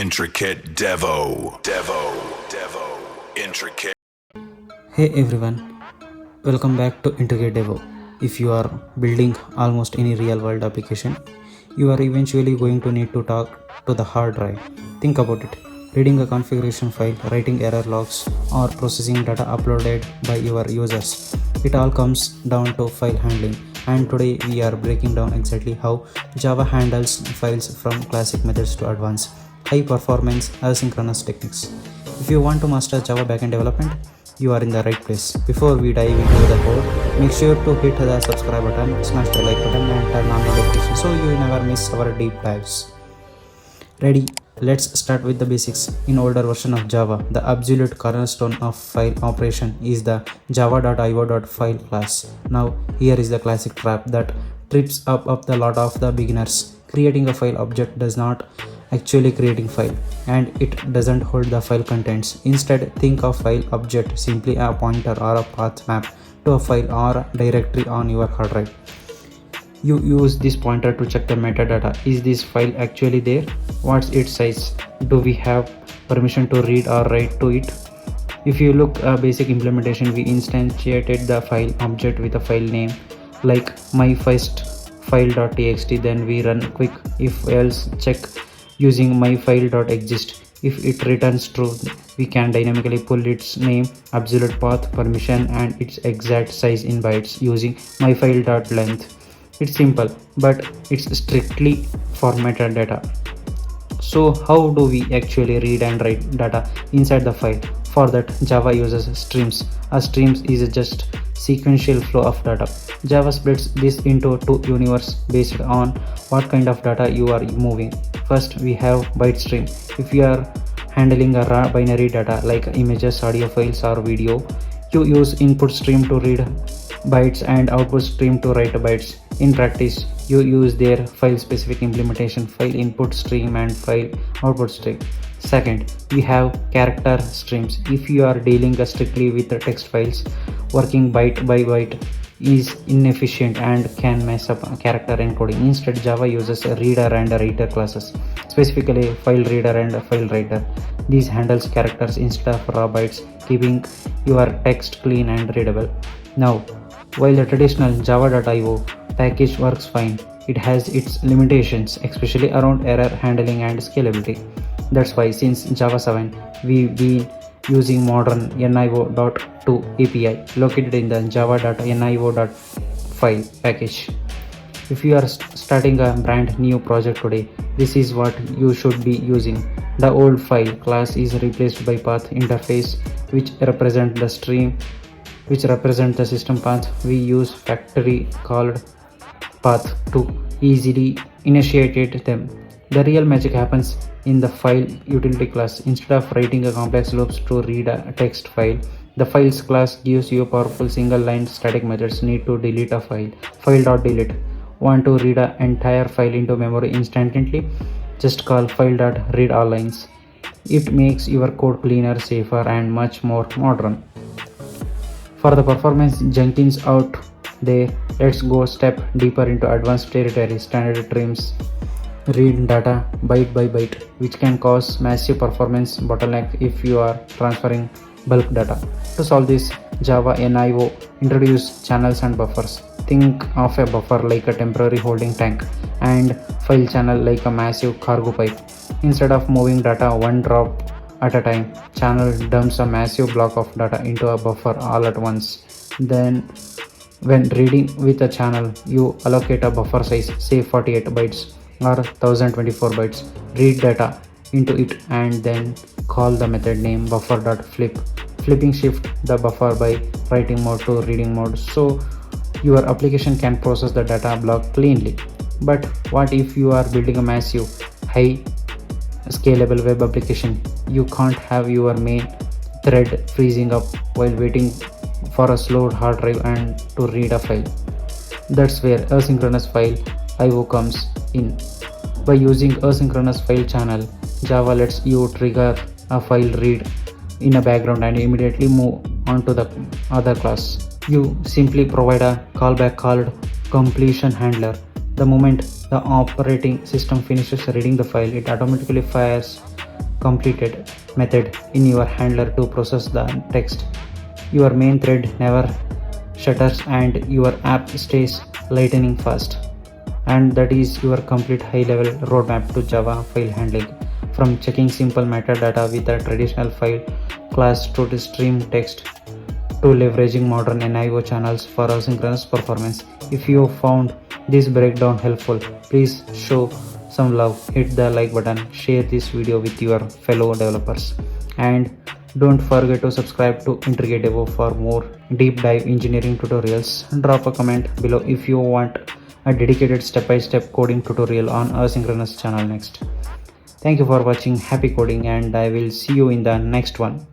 Intricate Devo, intricate. Hey everyone, welcome back to Intricate Devo. If you are building almost any real world application, you are eventually going to need to talk to the hard drive. Think about it. Reading a configuration file, writing error logs, or processing data uploaded by your users. It all comes down to file handling. And today we are breaking down exactly how Java handles files from classic methods to advanced high performance asynchronous techniques. If you want to master Java backend development, you are in the right place. Before we dive into the code, make sure to hit the subscribe button, smash the like button and turn on notifications so you never miss our deep dives. Ready? Let's start with the basics. In older version of Java, the absolute cornerstone of file operation is the java.io.file class. Now, here is the classic trap that trips up the lot of the beginners. Creating a file object does not actually creating file, and it doesn't hold the file contents. Instead, think of file object simply a pointer or a path map to a file or a directory on your hard drive. You use this pointer to check the metadata. Is this file actually there? What's its size? Do we have permission to read or write to it? If you look at basic implementation, we instantiated the file object with a file name like my first file.txt. Then we run quick if else check using myfile.exist. If it returns true, we can dynamically pull its name, absolute path, permission, and its exact size in bytes using myfile.length. It's simple, but it's strictly for metadata. So how do we actually read and write data inside the file? For that, Java uses streams. A streams is just sequential flow of data. Java splits this into two universes based on what kind of data you are moving. First, we have byte stream. If you are handling a raw binary data like images, audio files, or video, you use input stream to read bytes and output stream to write bytes. In practice, you use their file specific implementation, file input stream and file output stream. Second, we have character streams. If you are dealing strictly with text files, working byte by byte is inefficient and can mess up character encoding. Instead, Java uses a reader and a writer classes, specifically file reader and a file writer. These handles characters instead of raw bytes, keeping your text clean and readable. Now, while the traditional java.io package works fine, it has its limitations, especially around error handling and scalability. That's why since Java 7, we've been using modern nio.2 API located in the java.nio.file package. If you are starting a brand new project today, this is what you should be using. The old file class is replaced by path interface, which represent the stream, which represent the system path. We use factory called path to easily initiate them. The real magic happens in the file utility class. Instead of writing a complex loops to read a text file, the files class gives you powerful single line static methods. Need to delete a file.delete. Want to read an entire file into memory instantly? Just call file.read all lines. It makes your code cleaner, safer, and much more modern. For the performance junkies out there, let's go step deeper into advanced territory. Standard streams read data byte by byte, which can cause massive performance bottleneck if you are transferring bulk data. To solve this, java.nio introduced channels and buffers. Think of a buffer like a temporary holding tank and FileChannel like a massive cargo pipe. Instead of moving data one drop at a time, channel dumps a massive block of data into a buffer all at once. Then when reading with a channel, you allocate a buffer size, say 48 bytes or 1024 bytes, read data into it, and then call the method name buffer.flip. Flipping shift the buffer by writing mode to reading mode so your application can process the data block cleanly. But what if you are building a massive, high scalable web application? You can't have your main thread freezing up while waiting for a slow hard drive and to read a file. That's where asynchronous file IO comes in. By using asynchronous file channel, Java lets you trigger a file read in a background and immediately move on to the other class. You simply provide a callback called CompletionHandler. The moment the operating system finishes reading the file, it automatically fires completed method in your handler to process the text. Your main thread never shutters and your app stays lightning fast. And that is your complete high-level roadmap to Java file handling. From checking simple metadata with a traditional file class to stream text to leveraging modern NIO channels for asynchronous performance. If you found this breakdown helpful, please show some love, hit the like button, share this video with your fellow developers, and don't forget to subscribe to Intricate Devo for more deep dive engineering tutorials. Drop a comment below if you want a dedicated step-by-step coding tutorial on asynchronous channel next. Thank you for watching. Happy coding, and I will see you in the next one.